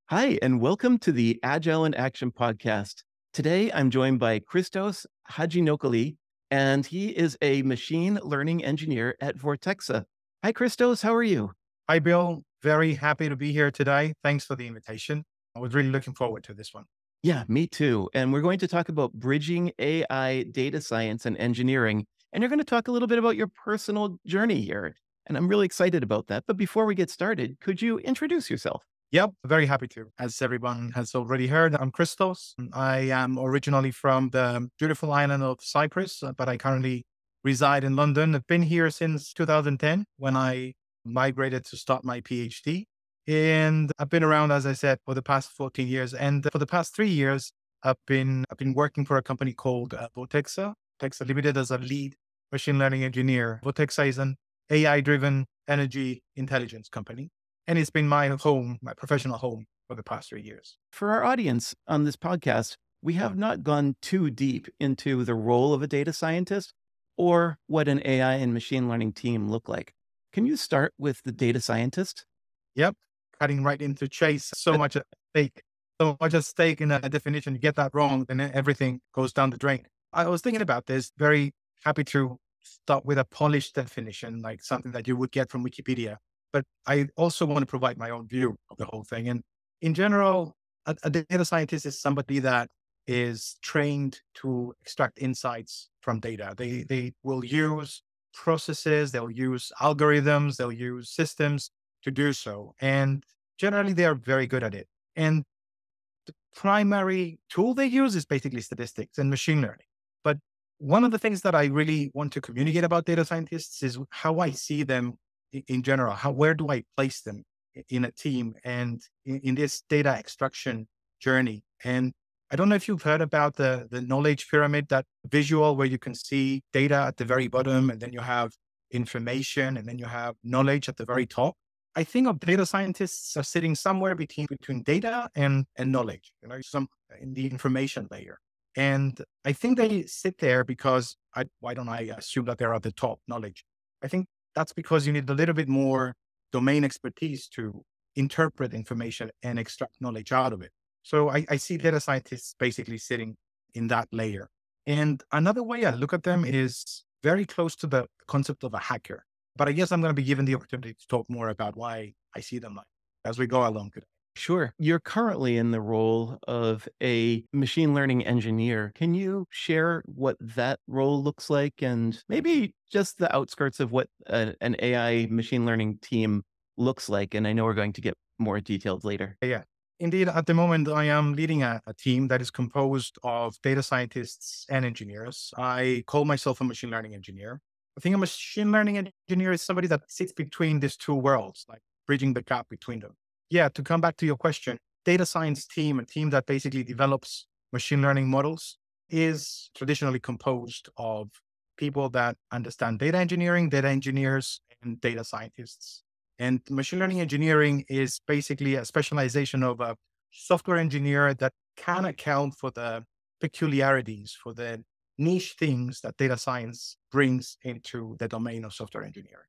Hi, and welcome to the Agile in Action podcast. Today, I'm joined by Christos Hadjinikolis, and he is a machine learning engineer at Vortexa. Hi, Christos. How are you? Hi, Bill. Very happy to be here today. Thanks for the invitation. I was really looking forward to this one. Yeah, me too. And we're going to talk about bridging AI, data science, and engineering. And you're going to talk a little bit about your personal journey here. And I'm really excited about that. But before we get started, could you introduce yourself? Yep, very happy to. As everyone has already heard, I'm Christos. I am originally from the beautiful island of Cyprus, but I currently reside in London. I've been here since 2010 when I migrated to start my PhD. And I've been around, as I said, for the past 14 years. And for the past 3 years, I've been working for a company called Vortexa. Vortexa Limited as a lead machine learning engineer. Vortexa is an AI-driven energy intelligence company. And it's been my home, my professional home for the past 3 years. For our audience on this podcast, we Yeah. have not gone too deep into the role of a data scientist or what an AI and machine learning team look like. Can you start with the data scientist? Yep. Cutting right into chase. So much at stake in a definition. You get that wrong, then everything goes down the drain. I was thinking about this, very happy to start with a polished definition, like something that you would get from Wikipedia. But I also want to provide my own view of the whole thing. And in general, a data scientist is somebody that is trained to extract insights from data. They will use processes, they'll use algorithms, they'll use systems to do so. And generally, they are very good at it. And the primary tool they use is basically statistics and machine learning. But one of the things that I really want to communicate about data scientists is how I see them in general. Where do I place them in a team and in this data extraction journey? And I don't know if you've heard about the knowledge pyramid, that visual where you can see data at the very bottom, and then you have information, and then you have knowledge at the very top. I think of data scientists are sitting somewhere between data and knowledge, some in the information layer. And I think they sit there because why don't I assume that they're at the top knowledge? I think that's because you need a little bit more domain expertise to interpret information and extract knowledge out of it. So I see data scientists basically sitting in that layer. And another way I look at them is very close to the concept of a hacker. But I guess I'm going to be given the opportunity to talk more about why I see them like as we go along today. Sure. You're currently in the role of a machine learning engineer. Can you share what that role looks like and maybe just the outskirts of what an AI machine learning team looks like? And I know we're going to get more detailed later. Yeah. Indeed, at the moment, I am leading a team that is composed of data scientists and engineers. I call myself a machine learning engineer. I think a machine learning engineer is somebody that sits between these two worlds, like bridging the gap between them. Yeah, to come back to your question, data science team, a team that basically develops machine learning models, is traditionally composed of people that understand data engineering, data engineers, and data scientists. And machine learning engineering is basically a specialization of a software engineer that can account for the peculiarities, for the niche things that data science brings into the domain of software engineering.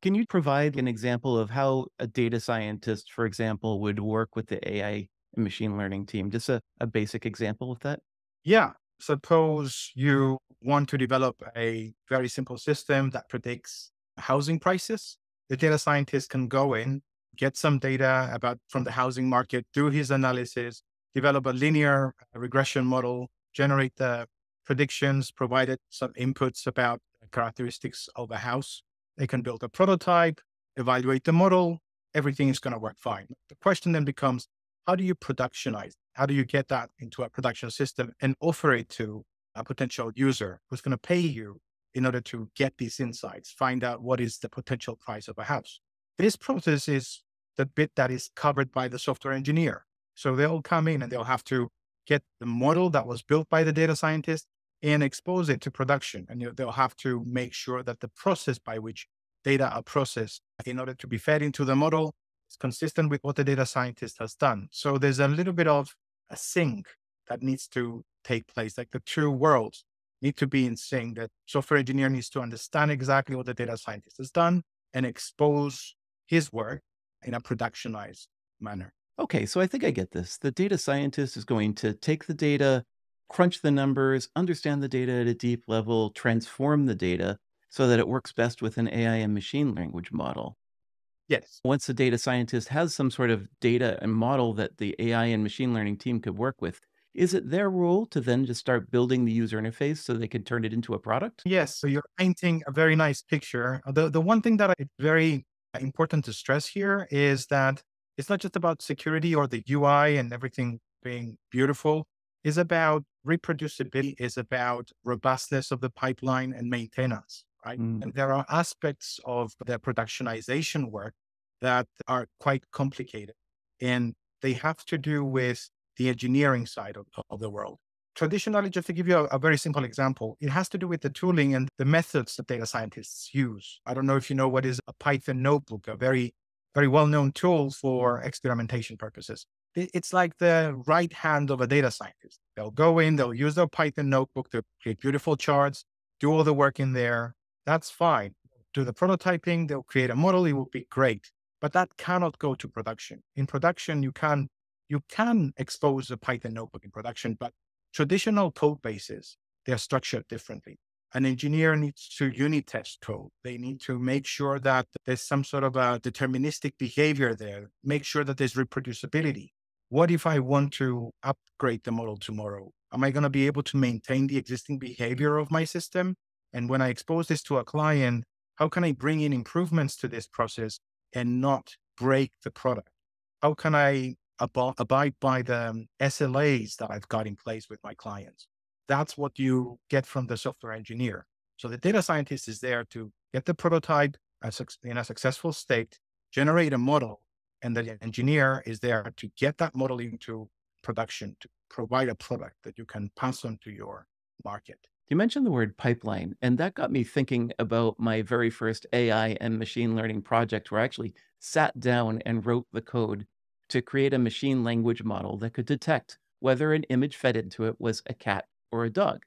Can you provide an example of how a data scientist, for example, would work with the AI and machine learning team? Just a basic example of that? Yeah, suppose you want to develop a very simple system that predicts housing prices. The data scientist can go in, get some data about from the housing market, do his analysis, develop a linear regression model, generate the predictions, provided some inputs about the characteristics of a house. They can build a prototype, evaluate the model. Everything is going to work fine. The question then becomes, how do you productionize? How do you get that into a production system and offer it to a potential user who's going to pay you in order to get these insights, find out what is the potential price of a house? This process is the bit that is covered by the software engineer. So they'll come in and they'll have to get the model that was built by the data scientist and expose it to production. And they'll have to make sure that the process by which data are processed in order to be fed into the model is consistent with what the data scientist has done. So there's a little bit of a sync that needs to take place. Like the two worlds need to be in sync. That software engineer needs to understand exactly what the data scientist has done and expose his work in a productionized manner. Okay, so I think I get this. The data scientist is going to take the data, crunch the numbers, understand the data at a deep level, transform the data so that it works best with an AI and machine language model. Yes. Once the data scientist has some sort of data and model that the AI and machine learning team could work with, is it their role to then just start building the user interface so they can turn it into a product? Yes. So you're painting a very nice picture. The one thing that it's very important to stress here is that it's not just about security or the UI and everything being beautiful. It's about reproducibility, is about robustness of the pipeline and maintenance, right? Mm, And there are aspects of the productionization work that are quite complicated. And they have to do with the engineering side of the world. Traditionally, just to give you a very simple example, it has to do with the tooling and the methods that data scientists use. I don't know if you know what is a Python notebook, a very well-known tool for experimentation purposes. It's like the right hand of a data scientist. They'll go in, they'll use their Python notebook to create beautiful charts, do all the work in there. That's fine. Do the prototyping, they'll create a model, it will be great. But that cannot go to production. In production, you can expose a Python notebook in production, but traditional code bases, they're structured differently. An engineer needs to unit test code. They need to make sure that there's some sort of a deterministic behavior there, make sure that there's reproducibility. What if I want to upgrade the model tomorrow? Am I going to be able to maintain the existing behavior of my system? And when I expose this to a client, how can I bring in improvements to this process and not break the product? How can I abide by the SLAs that I've got in place with my clients? That's what you get from the software engineer. So the data scientist is there to get the prototype in a successful state, generate a model, and the engineer is there to get that model into production, to provide a product that you can pass on to your market. You mentioned the word pipeline, and that got me thinking about my very first AI and machine learning project where I actually sat down and wrote the code to create a machine language model that could detect whether an image fed into it was a cat or a dog.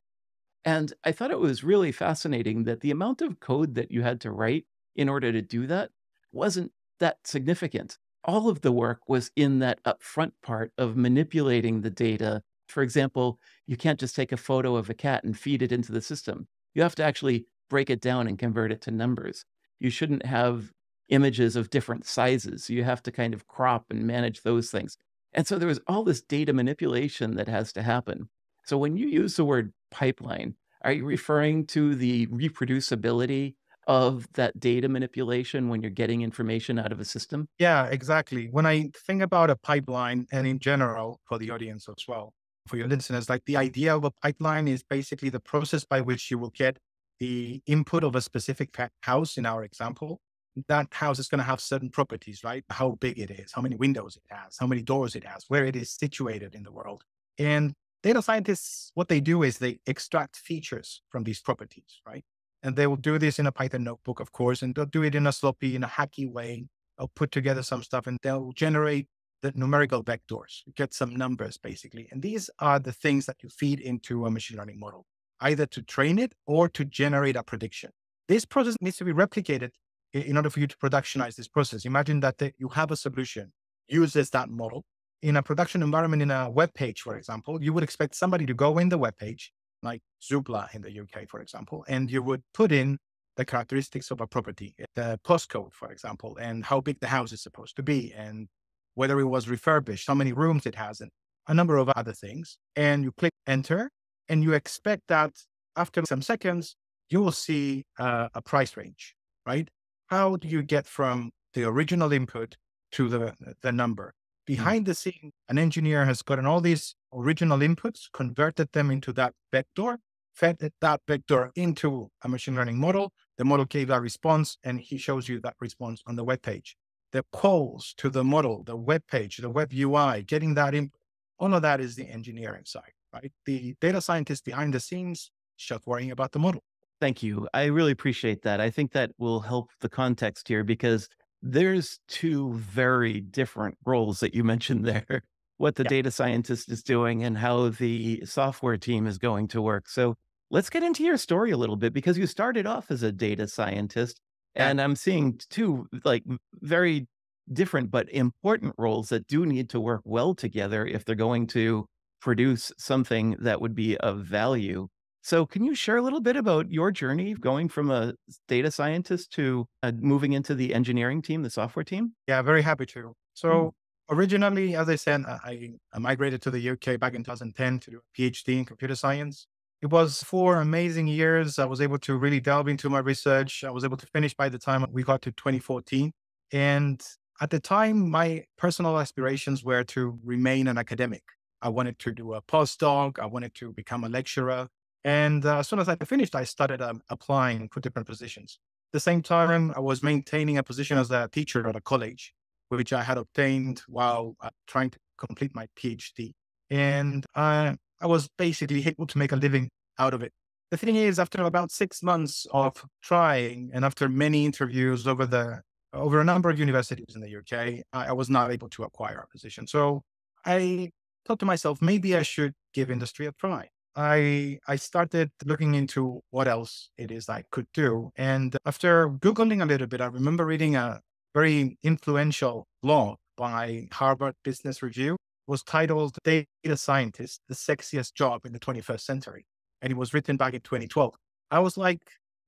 And I thought it was really fascinating that the amount of code that you had to write in order to do that wasn't that significant. All of the work was in that upfront part of manipulating the data. For example, you can't just take a photo of a cat and feed it into the system. You have to actually break it down and convert it to numbers. You shouldn't have images of different sizes. You have to kind of crop and manage those things. And so there was all this data manipulation that has to happen. So when you use the word pipeline, are you referring to the reproducibility of that data manipulation when you're getting information out of a system? Yeah, exactly. When I think about a pipeline and in general for the audience as well, for your listeners, like the idea of a pipeline is basically the process by which you will get the input of a specific house in our example. That house is going to have certain properties, right? How big it is, how many windows it has, how many doors it has, where it is situated in the world. And data scientists, what they do is they extract features from these properties, right? And they will do this in a Python notebook, of course, and they'll do it in a sloppy, in a hacky way. They'll put together some stuff and they'll generate the numerical vectors, get some numbers basically. And these are the things that you feed into a machine learning model, either to train it or to generate a prediction. This process needs to be replicated in order for you to productionize this process. Imagine that you have a solution, uses that model. In a production environment, in a web page, for example, you would expect somebody to go in the web page, like Zoopla in the UK, for example, and you would put in the characteristics of a property, the postcode, for example, and how big the house is supposed to be, and whether it was refurbished, how many rooms it has, and a number of other things. And you click enter, and you expect that after some seconds, you will see a price range, right? How do you get from the original input to the number? Mm. Behind the scene, an engineer has gotten all these original inputs, converted them into that vector, fed that vector into a machine learning model. The model gave a response, and he shows you that response on the web page. The calls to the model, the web page, the web UI, getting that input, all of that is the engineering side, right? The data scientist behind the scenes just worrying about the model. Thank you. I really appreciate that. I think that will help the context here because there's two very different roles that you mentioned there. What the Yeah, data scientist is doing and how the software team is going to work. So let's get into your story a little bit because you started off as a data scientist yeah, and I'm seeing two like very different but important roles that do need to work well together if they're going to produce something that would be of value. So, can you share a little bit about your journey going from a data scientist to moving into the engineering team, the software team? Yeah, very happy to. Mm. So originally, as I said, I migrated to the UK back in 2010 to do a PhD in computer science. It was 4 amazing years. I was able to really delve into my research. I was able to finish by the time we got to 2014. And at the time, my personal aspirations were to remain an academic. I wanted to do a postdoc. I wanted to become a lecturer. And as soon as I finished, I started applying for different positions. At the same time, I was maintaining a position as a teacher at a college, which I had obtained while trying to complete my PhD. And I was basically able to make a living out of it. The thing is, after about 6 months of trying and after many interviews over a number of universities in the UK, I was not able to acquire a position. So I thought to myself, maybe I should give industry a try. I started looking into what else it is I could do. And after Googling a little bit, I remember reading a very influential blog by Harvard Business Review. It was titled Data Scientist, the Sexiest Job in the 21st Century. And it was written back in 2012. I was like,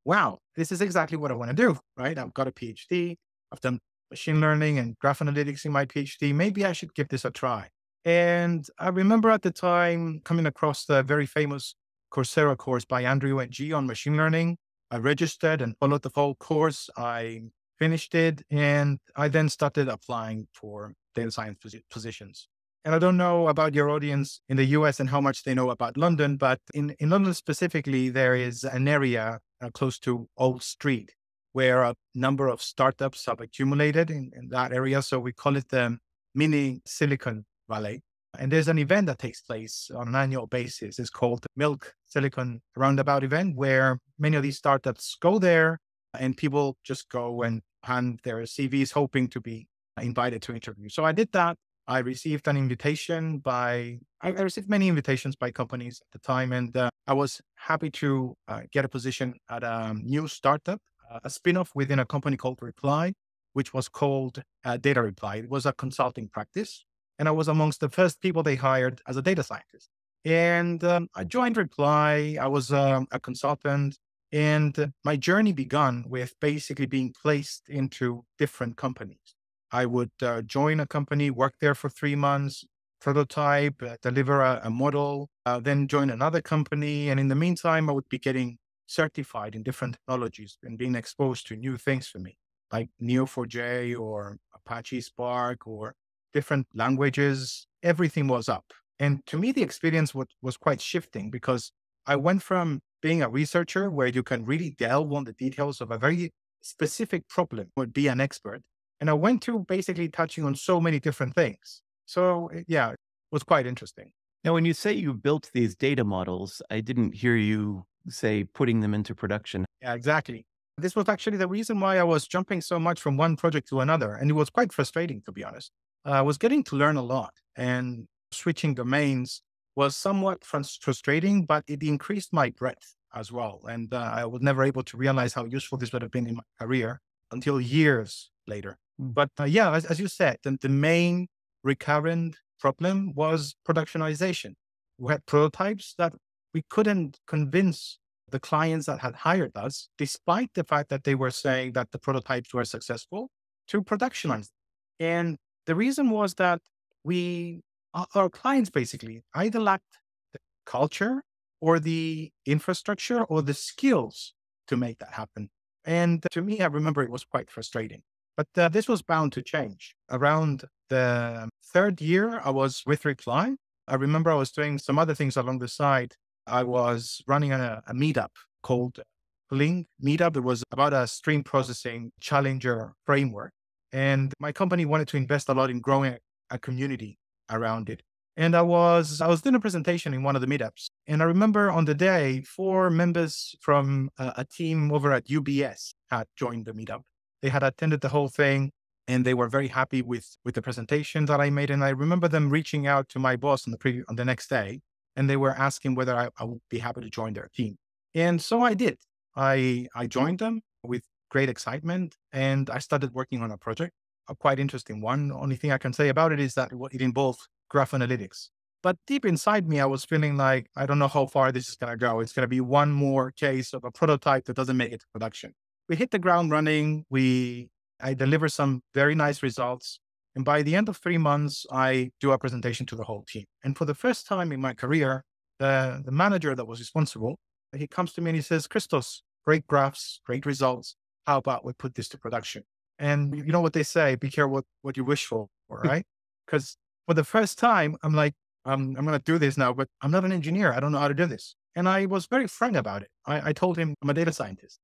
wow, this is exactly what I want to do, right? I've got a PhD. I've done machine learning and graph analytics in my PhD. Maybe I should give this a try. And I remember at the time coming across the very famous Coursera course by Andrew and G on machine learning. I registered and followed the whole course. I finished it, and I then started applying for data science positions. And I don't know about your audience in the US and how much they know about London, but in London specifically, there is an area close to Old Street where a number of startups have accumulated in that area. So we call it the mini Silicon Valley. And there's an event that takes place on an annual basis. It's called the Milk Silicon Roundabout event, where many of these startups go there and people just go and hand their CVs hoping to be invited to interview. So I did that. I received an invitation I received many invitations by companies at the time. And I was happy to get a position at a new startup, a spin-off within a company called Reply, which was called Data Reply. It was a consulting practice. And I was amongst the first people they hired as a data scientist. And I joined Reply. I was a consultant. And my journey began with basically being placed into different companies. I would join a company, work there for 3 months, prototype, deliver a model, then join another company. And in the meantime, I would be getting certified in different technologies and being exposed to new things for me, like Neo4j or Apache Spark or different languages. Everything was up. And to me, the experience was quite shifting because I went from being a researcher where you can really delve on the details of a very specific problem, would be an expert. And I went to basically touching on so many different things. So yeah, it was quite interesting. Now, when you say you built these data models, I didn't hear you say putting them into production. Yeah, exactly. This was actually the reason why I was jumping so much from one project to another. And it was quite frustrating, to be honest. I was getting to learn a lot, and switching domains was somewhat frustrating, but it increased my breadth as well. And I was never able to realize how useful this would have been in my career until years later. But yeah, as you said, the main recurrent problem was productionization. We had prototypes that we couldn't convince the clients that had hired us, despite the fact that they were saying that the prototypes were successful, to productionize. And the reason was that our clients basically either lacked the culture or the infrastructure or the skills to make that happen. And to me, I remember it was quite frustrating. But this was bound to change. Around the third year, I was with Reply. I remember I was doing some other things along the side. I was running a meetup called Fling Meetup. It was about a stream processing challenger framework. And my company wanted to invest a lot in growing a community around it. And I was doing a presentation in one of the meetups. And I remember on the day, 4 members from a team over at UBS had joined the meetup. They had attended the whole thing and they were very happy with the presentation that I made. And I remember them reaching out to my boss on the next day, and they were asking whether I would be happy to join their team. And so I did. I joined them with great excitement, and I started working on a project. a quite interesting one. The only thing I can say about it is that it involves graph analytics. But deep inside me, I was feeling like, I don't know how far this is going to go. It's going to be one more case of a prototype that doesn't make it to production. We hit the ground running. I deliver some very nice results. And by the end of 3 months, I do a presentation to the whole team. And for the first time in my career, the manager that was responsible, he comes to me and he says, Christos, great graphs, great results. How about we put this to production? And you know what they say, be careful what you wish for, right? Because for the first time, I'm like, I'm going to do this now, but I'm not an engineer. I don't know how to do this. And I was very frank about it. I told him I'm a data scientist.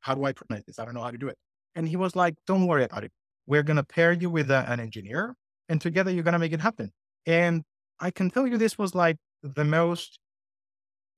How do I present this? I don't know how to do it. And he was like, don't worry about it. We're going to pair you with an engineer and together you're going to make it happen. And I can tell you this was like the most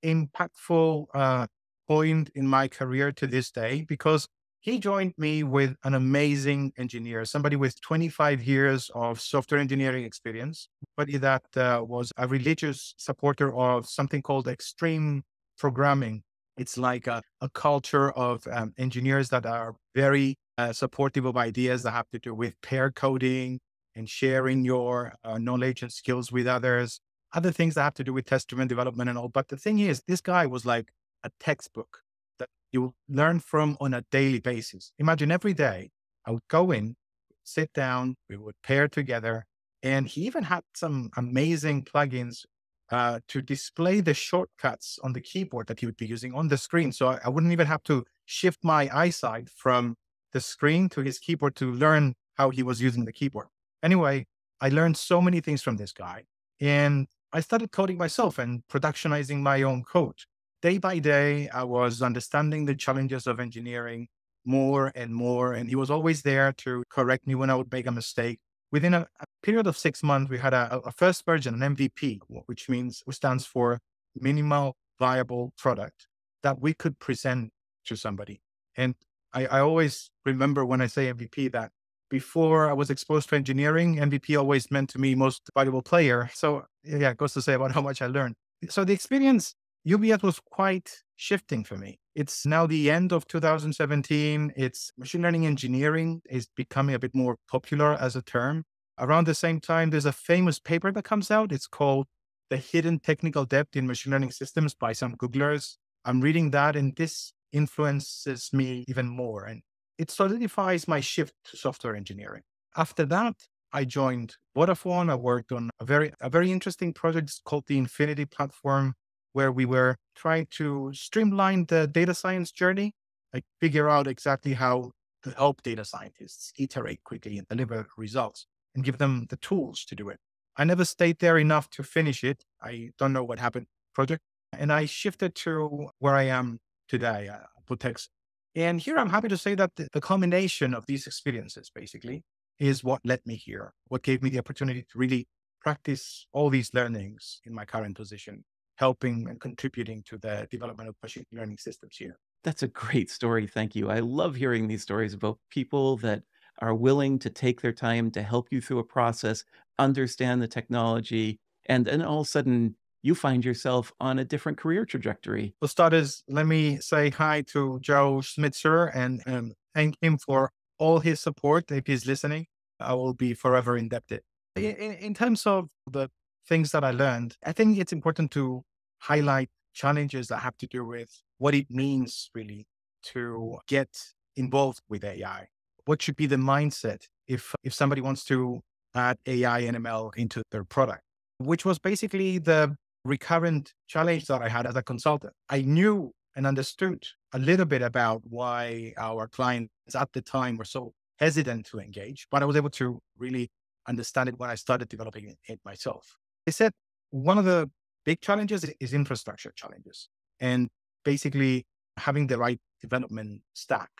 impactful point in my career to this day, because he joined me with an amazing engineer, somebody with 25 years of software engineering experience, but that was a religious supporter of something called extreme programming. It's like a culture of engineers that are very supportive of ideas that have to do with pair coding and sharing your knowledge and skills with others, other things that have to do with test-driven development and all. But the thing is, this guy was like a textbook that you learn from on a daily basis. Imagine every day I would go in, sit down, we would pair together. And he even had some amazing plugins to display the shortcuts on the keyboard that he would be using on the screen. So I wouldn't even have to shift my eyesight from the screen to his keyboard to learn how he was using the keyboard. Anyway, I learned so many things from this guy. And I started coding myself and productionizing my own code. Day by day, I was understanding the challenges of engineering more and more. And he was always there to correct me when I would make a mistake. Within a period of 6 months, we had a first version, an MVP, which stands for minimal viable product that we could present to somebody. And I always remember when I say MVP that before I was exposed to engineering, MVP always meant to me most valuable player. So yeah, it goes to say about how much I learned. So the experience, UBS was quite shifting for me. It's now the end of 2017. It's machine learning engineering is becoming a bit more popular as a term. Around the same time, there's a famous paper that comes out. It's called The Hidden Technical Depth in Machine Learning Systems by some Googlers. I'm reading that and this influences me even more. And it solidifies my shift to software engineering. After that, I joined Vodafone. I worked on a very interesting project called the Infinity Platform, where we were trying to streamline the data science journey, like figure out exactly how to help data scientists iterate quickly and deliver results and give them the tools to do it. I never stayed there enough to finish it. I don't know what happened project. And I shifted to where I am today, Vortexa. And here I'm happy to say that the combination of these experiences basically is what led me here, what gave me the opportunity to really practice all these learnings in my current position, helping and contributing to the development of machine learning systems here. That's a great story. Thank you. I love hearing these stories about people that are willing to take their time to help you through a process, understand the technology, and then all of a sudden you find yourself on a different career trajectory. For starters, let me say hi to Joe Schmitzer and thank him for all his support. If he's listening, I will be forever indebted. In terms of the things that I learned, I think it's important to highlight challenges that have to do with what it means really to get involved with AI. What should be the mindset if somebody wants to add AI and ML into their product, which was basically the recurrent challenge that I had as a consultant. I knew and understood a little bit about why our clients at the time were so hesitant to engage, but I was able to really understand it when I started developing it myself. They said one of the big challenges is infrastructure challenges and basically having the right development stack.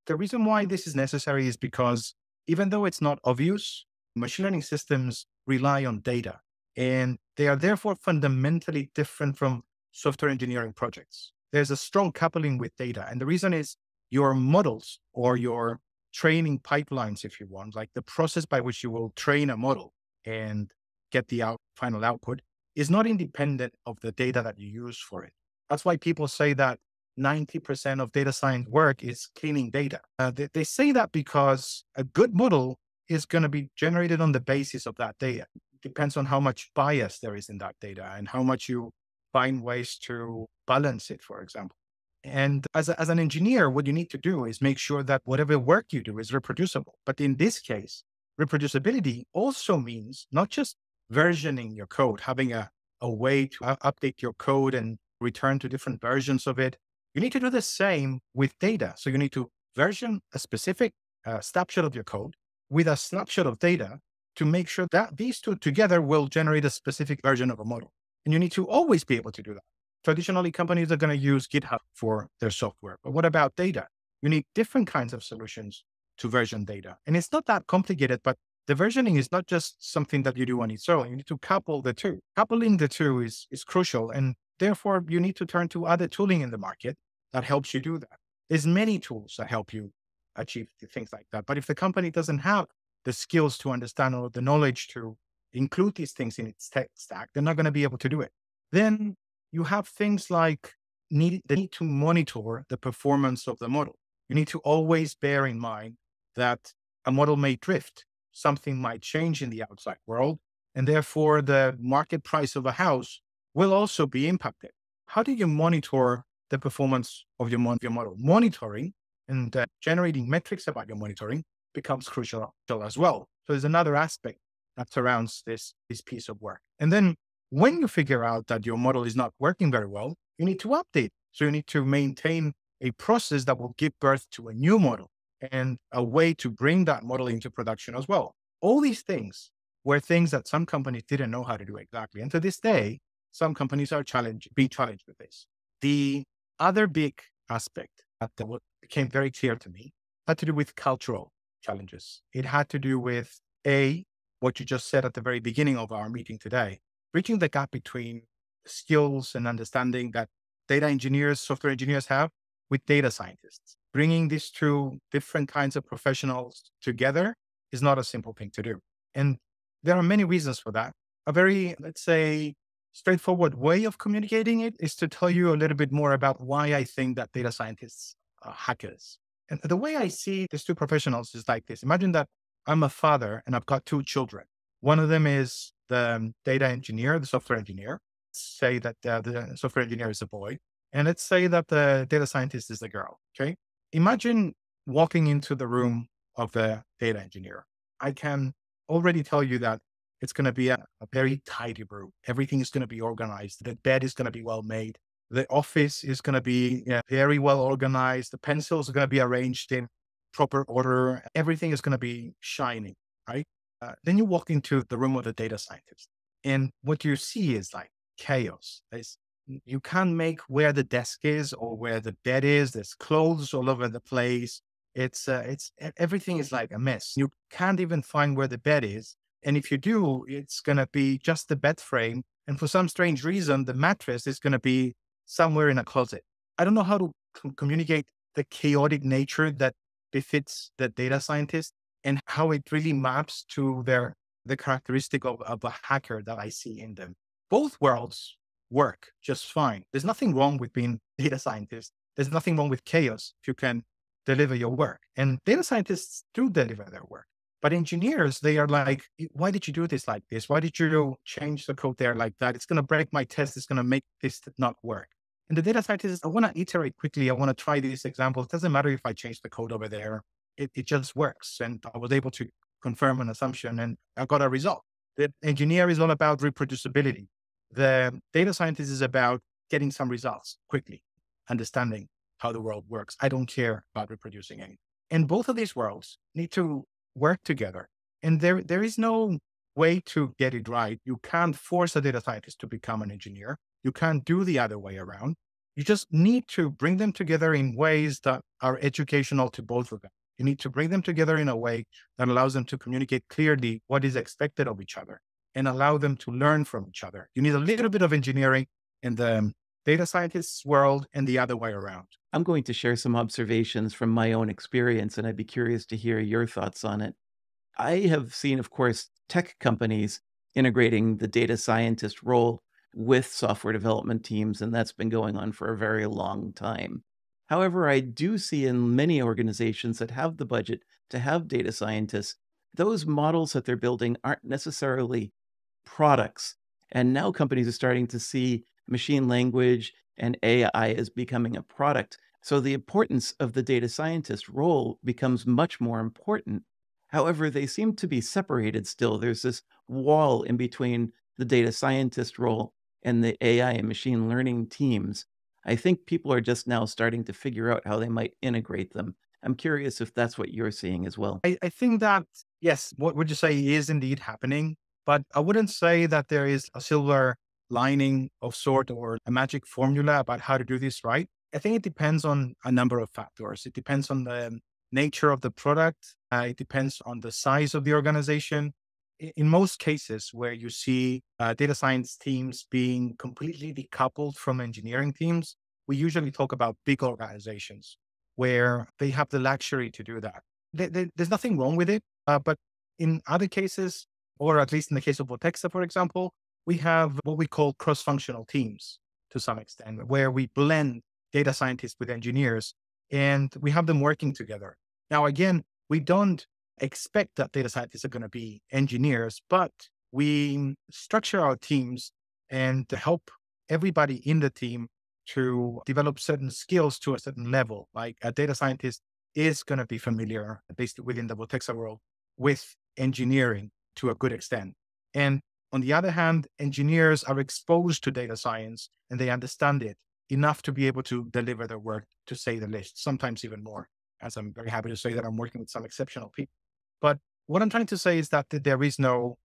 The reason why this is necessary is because even though it's not obvious, machine learning systems rely on data. And they are therefore fundamentally different from software engineering projects. There's a strong coupling with data. And the reason is your models or your training pipelines, if you want, like the process by which you will train a model and get the final output is not independent of the data that you use for it. That's why people say that 90% of data science work is cleaning data. They say that because a good model is going to be generated on the basis of that data. It depends on how much bias there is in that data and how much you find ways to balance it, for example. And as an engineer, what you need to do is make sure that whatever work you do is reproducible. But in this case, reproducibility also means not just versioning your code, having a way to update your code and return to different versions of it. You need to do the same with data. So you need to version a specific snapshot of your code with a snapshot of data to make sure that these two together will generate a specific version of a model. And you need to always be able to do that. Traditionally, companies are going to use GitHub for their software. But what about data? You need different kinds of solutions to version data. And it's not that complicated, but the versioning is not just something that you do on its own. You need to couple the two. Coupling the two is crucial. And therefore, you need to turn to other tooling in the market that helps you do that. There's many tools that help you achieve things like that. But if the company doesn't have the skills to understand or the knowledge to include these things in its tech stack, they're not going to be able to do it. Then you have things like the need to monitor the performance of the model. You need to always bear in mind that a model may drift. Something might change in the outside world, and therefore the market price of a house will also be impacted. How do you monitor the performance of your model? Monitoring and generating metrics about your monitoring becomes crucial as well. So there's another aspect that surrounds this piece of work. And then when you figure out that your model is not working very well, you need to update. So you need to maintain a process that will give birth to a new model and a way to bring that model into production as well. All these things were things that some companies didn't know how to do exactly. And to this day, some companies are being challenged with this. The other big aspect that became very clear to me had to do with cultural challenges. It had to do with what you just said at the very beginning of our meeting today, bridging the gap between skills and understanding that data engineers, software engineers have with data scientists. Bringing these two different kinds of professionals together is not a simple thing to do. And there are many reasons for that. A very, let's say, straightforward way of communicating it is to tell you a little bit more about why I think that data scientists are hackers. And the way I see these two professionals is like this. Imagine that I'm a father and I've got two children. One of them is the data engineer, the software engineer. Let's say that the software engineer is a boy. And let's say that the data scientist is the girl. Okay. Imagine walking into the room of the data engineer. I can already tell you that it's going to be a very tidy room. Everything is going to be organized. The bed is going to be well made. The office is going to be very well organized. The pencils are going to be arranged in proper order. Everything is going to be shining, right? Then you walk into the room of the data scientist, and what you see is like chaos. You can't make where the desk is or where the bed is. There's clothes all over the place. It's everything is like a mess. You can't even find where the bed is. And if you do, it's going to be just the bed frame. And for some strange reason, the mattress is going to be somewhere in a closet. I don't know how to communicate the chaotic nature that befits the data scientist and how it really maps to the characteristic of a hacker that I see in them. Both worlds work just fine. There's nothing wrong with being data scientist. There's nothing wrong with chaos if you can deliver your work. And data scientists do deliver their work. But engineers, they are like, why did you do this like this? Why did you change the code there like that? It's going to break my test. It's going to make this not work. And the data scientist, I want to iterate quickly. I want to try these examples. It doesn't matter if I change the code over there. It just works. And I was able to confirm an assumption and I got a result. The engineer is all about reproducibility. The data scientist is about getting some results quickly, understanding how the world works. I don't care about reproducing anything. And both of these worlds need to work together. And there is no way to get it right. You can't force a data scientist to become an engineer. You can't do the other way around. You just need to bring them together in ways that are educational to both of them. You need to bring them together in a way that allows them to communicate clearly what is expected of each other and allow them to learn from each other. You need a little bit of engineering in the data scientist's world and the other way around. I'm going to share some observations from my own experience, and I'd be curious to hear your thoughts on it. I have seen, of course, tech companies integrating the data scientist role with software development teams, and that's been going on for a very long time. However, I do see in many organizations that have the budget to have data scientists those models that they're building aren't necessarily products. And now companies are starting to see machine language and AI as becoming a product. So the importance of the data scientist role becomes much more important. However, they seem to be separated still. There's this wall in between the data scientist role and the AI and machine learning teams. I think people are just now starting to figure out how they might integrate them. I'm curious if that's what you're seeing as well. I think that, yes, what would you say is indeed happening, but I wouldn't say that there is a silver lining of sort or a magic formula about how to do this right. I think it depends on a number of factors. It depends on the nature of the product. It depends on the size of the organization. In most cases where you see data science teams being completely decoupled from engineering teams, we usually talk about big organizations where they have the luxury to do that. There's nothing wrong with it. But in other cases, or at least in the case of Vortexa, for example, we have what we call cross-functional teams to some extent, where we blend data scientists with engineers and we have them working together. Now, again, we don't expect that data scientists are going to be engineers, but we structure our teams and help everybody in the team to develop certain skills to a certain level. Like a data scientist is going to be familiar, at least within the Vortexa world, with engineering to a good extent. And on the other hand, engineers are exposed to data science and they understand it enough to be able to deliver their work, to say the least, sometimes even more, as I'm very happy to say that I'm working with some exceptional people. But what I'm trying to say is that there is no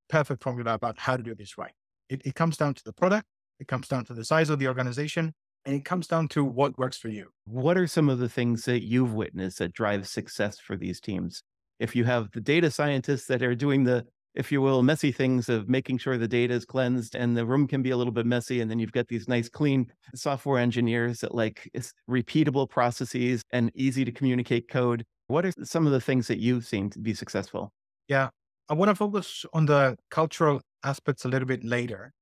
perfect formula about how to do this right. It comes down to the product, it comes down to the size of the organization, and it comes down to what works for you. What are some of the things that you've witnessed that drive success for these teams? If you have the data scientists that are doing the, if you will, messy things of making sure the data is cleansed and the room can be a little bit messy, and then you've got these nice, clean software engineers that like it's repeatable processes and easy to communicate code. What are some of the things that you've seen to be successful? Yeah, I want to focus on the cultural aspects a little bit later.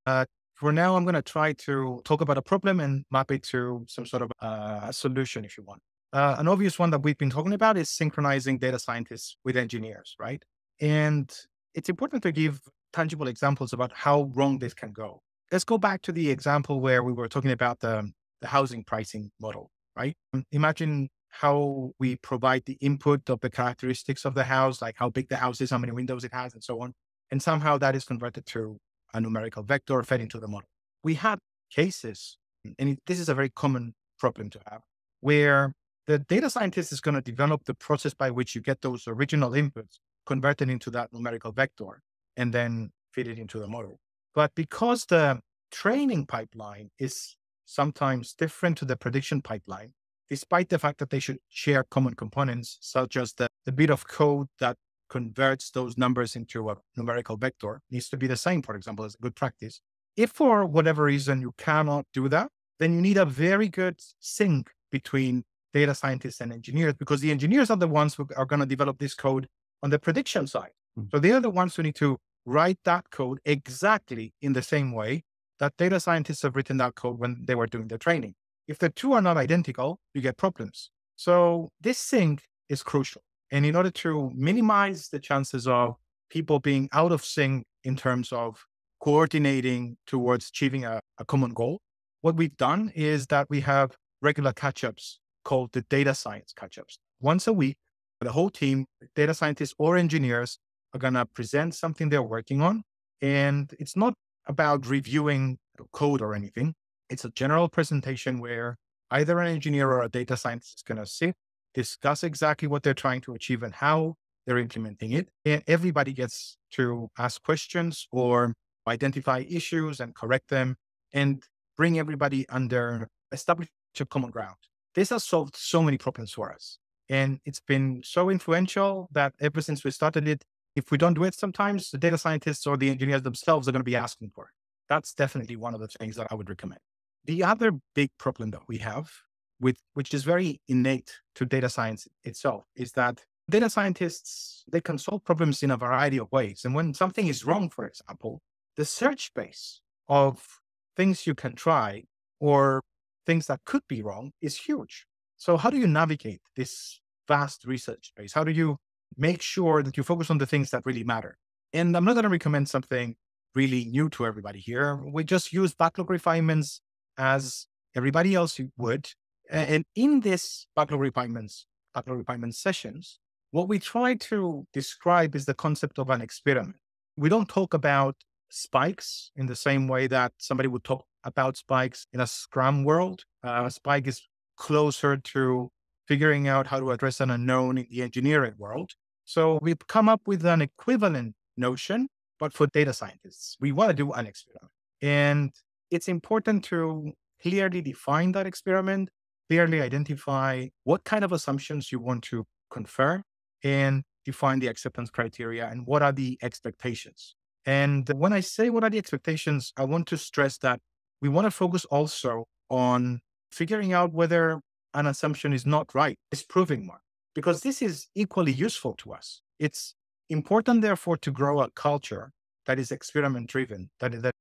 For now, I'm going to try to talk about a problem and map it to some sort of a solution, if you want. An obvious one that we've been talking about is synchronizing data scientists with engineers, right? And it's important to give tangible examples about how wrong this can go. Let's go back to the example where we were talking about the housing pricing model, right? Imagine how we provide the input of the characteristics of the house, like how big the house is, how many windows it has, and so on. And somehow that is converted to a numerical vector fed into the model. We had cases, and this is a very common problem to have, where the data scientist is going to develop the process by which you get those original inputs converted into that numerical vector and then feed it into the model. But because the training pipeline is sometimes different to the prediction pipeline, despite the fact that they should share common components, such as the bit of code that converts those numbers into a numerical vector needs to be the same, for example, as a good practice. If for whatever reason you cannot do that, then you need a very good sync between data scientists and engineers, because the engineers are the ones who are going to develop this code on the prediction side. So they are the ones who need to write that code exactly in the same way that data scientists have written that code when they were doing the training. If the two are not identical, you get problems. So this sync is crucial. And in order to minimize the chances of people being out of sync in terms of coordinating towards achieving a common goal, what we've done is that we have regular catch-ups called the data science catch-ups. Once a week, the whole team, data scientists or engineers, are going to present something they're working on. And it's not about reviewing code or anything. It's a general presentation where either an engineer or a data scientist is going to sit, discuss exactly what they're trying to achieve and how they're implementing it. And everybody gets to ask questions or identify issues and correct them and bring everybody under establish a common ground. This has solved so many problems for us. And it's been so influential that ever since we started it, if we don't do it sometimes, the data scientists or the engineers themselves are going to be asking for it. That's definitely one of the things that I would recommend. The other big problem that we have, which is very innate to data science itself, is that data scientists, they can solve problems in a variety of ways. And when something is wrong, for example, the search space of things you can try or things that could be wrong is huge. So how do you navigate this vast research space? How do you make sure that you focus on the things that really matter. And I'm not going to recommend something really new to everybody here. We just use backlog refinements as everybody else would. And in this backlog refinement sessions, what we try to describe is the concept of an experiment. We don't talk about spikes in the same way that somebody would talk about spikes in a Scrum world. A spike is closer to figuring out how to address an unknown in the engineering world. So we've come up with an equivalent notion, but for data scientists, we want to do an experiment. And it's important to clearly define that experiment, clearly identify what kind of assumptions you want to confer, and define the acceptance criteria and what are the expectations. And when I say what are the expectations, I want to stress that we want to focus also on figuring out whether an assumption is not right, is proving one, because this is equally useful to us. It's important, therefore, to grow a culture that is experiment driven, that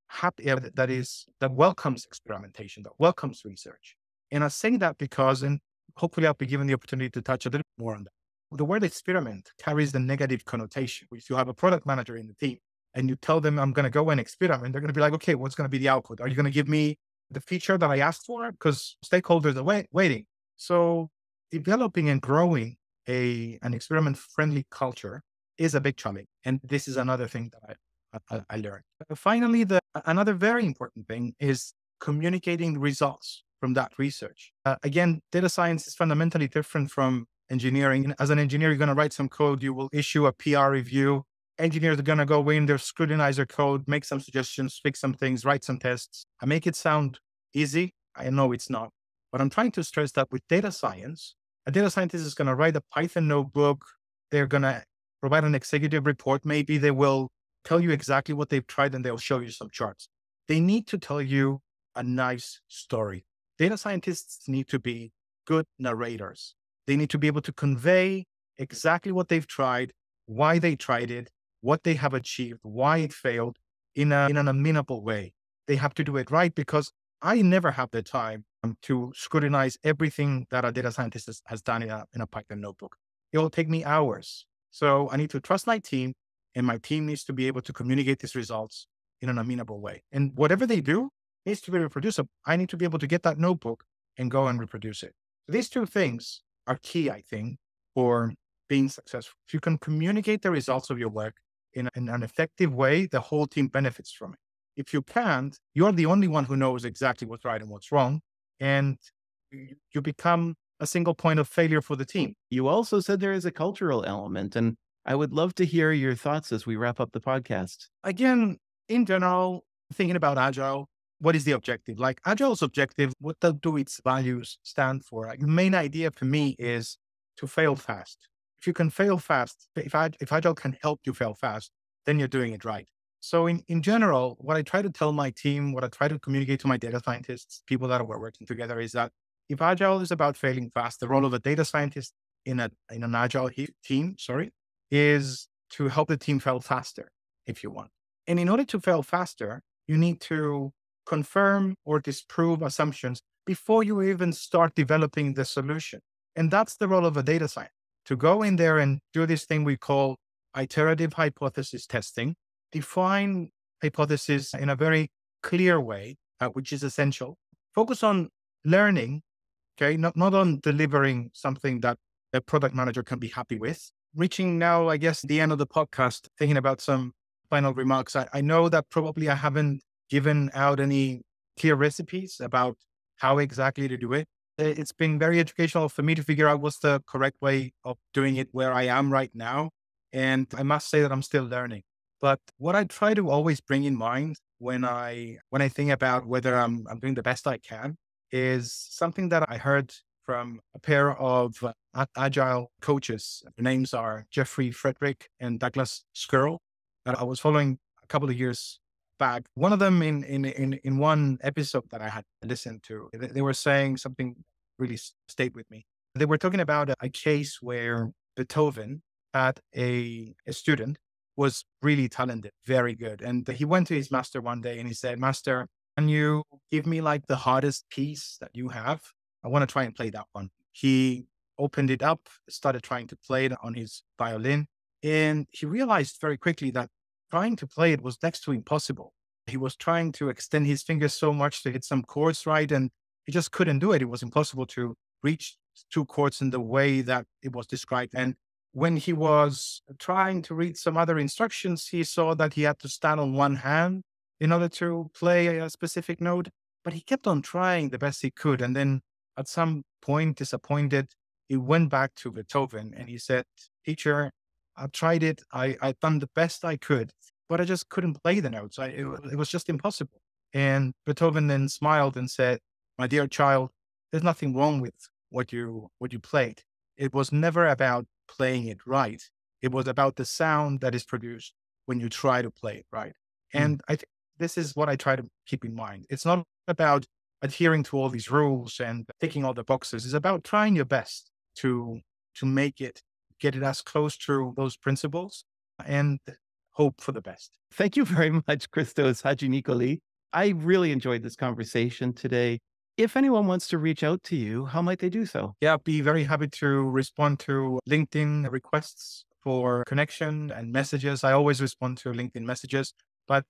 welcomes experimentation, that welcomes research. And I say that because, and hopefully I'll be given the opportunity to touch a little more on that. The word experiment carries the negative connotation. If you have a product manager in the team and you tell them, I'm going to go and experiment, they're going to be like, okay, what's going to be the output? Are you going to give me the feature that I asked for? Because stakeholders are waiting. So developing and growing an experiment-friendly culture is a big challenge. And this is another thing that I learned. Finally, another very important thing is communicating results from that research. Again, data science is fundamentally different from engineering. As an engineer, you're going to write some code, you will issue a PR review. Engineers are going to go in there, scrutinize their code, make some suggestions, fix some things, write some tests. I make it sound easy. I know it's not. But I'm trying to stress that with data science, a data scientist is going to write a Python notebook. They're going to provide an executive report. Maybe they will tell you exactly what they've tried and they'll show you some charts. They need to tell you a nice story. Data scientists need to be good narrators. They need to be able to convey exactly what they've tried, why they tried it, what they have achieved, why it failed in an amenable way. They have to do it right, because I never have the time to scrutinize everything that a data scientist has done in a Python notebook. It will take me hours. So I need to trust my team, and my team needs to be able to communicate these results in an amenable way. And whatever they do needs to be reproducible. I need to be able to get that notebook and go and reproduce it. These two things are key, I think, for being successful. If you can communicate the results of your work in an effective way, the whole team benefits from it. If you can't, you're the only one who knows exactly what's right and what's wrong. And you become a single point of failure for the team. You also said there is a cultural element, and I would love to hear your thoughts as we wrap up the podcast. Again, in general, thinking about Agile, what is the objective? Like Agile's objective, what do its values stand for? Like, the main idea for me is to fail fast. If you can fail fast, if Agile can help you fail fast, then you're doing it right. So in general, what I try to tell my team, what I try to communicate to my data scientists, people that we're working together, is that if Agile is about failing fast, the role of a data scientist in an Agile team, is to help the team fail faster, if you want. And in order to fail faster, you need to confirm or disprove assumptions before you even start developing the solution. And that's the role of a data scientist, to go in there and do this thing we call iterative hypothesis testing, define hypothesis in a very clear way, which is essential. Focus on learning, okay, not on delivering something that the product manager can be happy with. Reaching now, I guess, the end of the podcast, thinking about some final remarks. I know that probably I haven't given out any clear recipes about how exactly to do it. It's been very educational for me to figure out what's the correct way of doing it where I am right now. And I must say that I'm still learning. But what I try to always bring in mind when I think about whether I'm doing the best I can is something that I heard from a pair of Agile coaches. Their names are Jeffrey Frederick and Douglas Skirl, that I was following a couple of years back. One of them in one episode that I had listened to, they were saying something really stayed with me. They were talking about a case where Beethoven had a student was really talented, very good. And he went to his master one day and he said, "Master, can you give me like the hardest piece that you have? I want to try and play that one." He opened it up, started trying to play it on his violin. And he realized very quickly that trying to play it was next to impossible. He was trying to extend his fingers so much to hit some chords right, and he just couldn't do it. It was impossible to reach two chords in the way that it was described. And when he was trying to read some other instructions, he saw that he had to stand on one hand in order to play a specific note. But he kept on trying the best he could. And then at some point, disappointed, he went back to Beethoven and he said, "Teacher, I've tried it. I've done the best I could, but I just couldn't play the notes. It was just impossible." And Beethoven then smiled and said, "My dear child, there's nothing wrong with what you played. It was never about playing it right. It was about the sound that is produced when you try to play it right." And I think this is what I try to keep in mind. It's not about adhering to all these rules and ticking all the boxes. It's about trying your best to make it, get it as close to those principles and hope for the best. Thank you very much, Christos Hadjinikolis. I really enjoyed this conversation today. If anyone wants to reach out to you, how might they do so? Yeah, I'd be very happy to respond to LinkedIn requests for connection and messages. I always respond to LinkedIn messages, but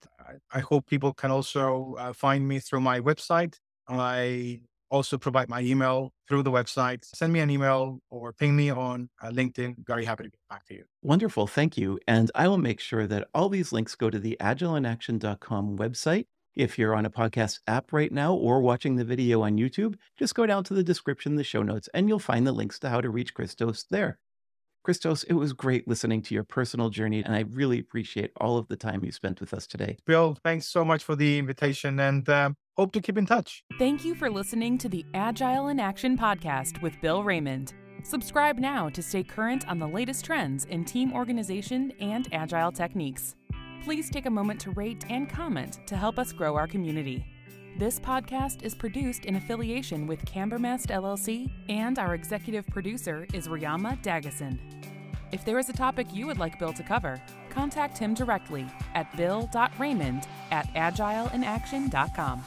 I hope people can also find me through my website. I also provide my email through the website. Send me an email or ping me on LinkedIn. Very happy to get back to you. Wonderful. Thank you. And I will make sure that all these links go to the agileinaction.com website. If you're on a podcast app right now or watching the video on YouTube, just go down to the description, the show notes, and you'll find the links to how to reach Christos there. Christos, it was great listening to your personal journey, and I really appreciate all of the time you spent with us today. Bill, thanks so much for the invitation, and hope to keep in touch. Thank you for listening to the Agile in Action podcast with Bill Raymond. Subscribe now to stay current on the latest trends in team organization and agile techniques. Please take a moment to rate and comment to help us grow our community. This podcast is produced in affiliation with Cambermast LLC, and our executive producer is Riyama Dagason. If there is a topic you would like Bill to cover, contact him directly at bill.raymond@agileinaction.com.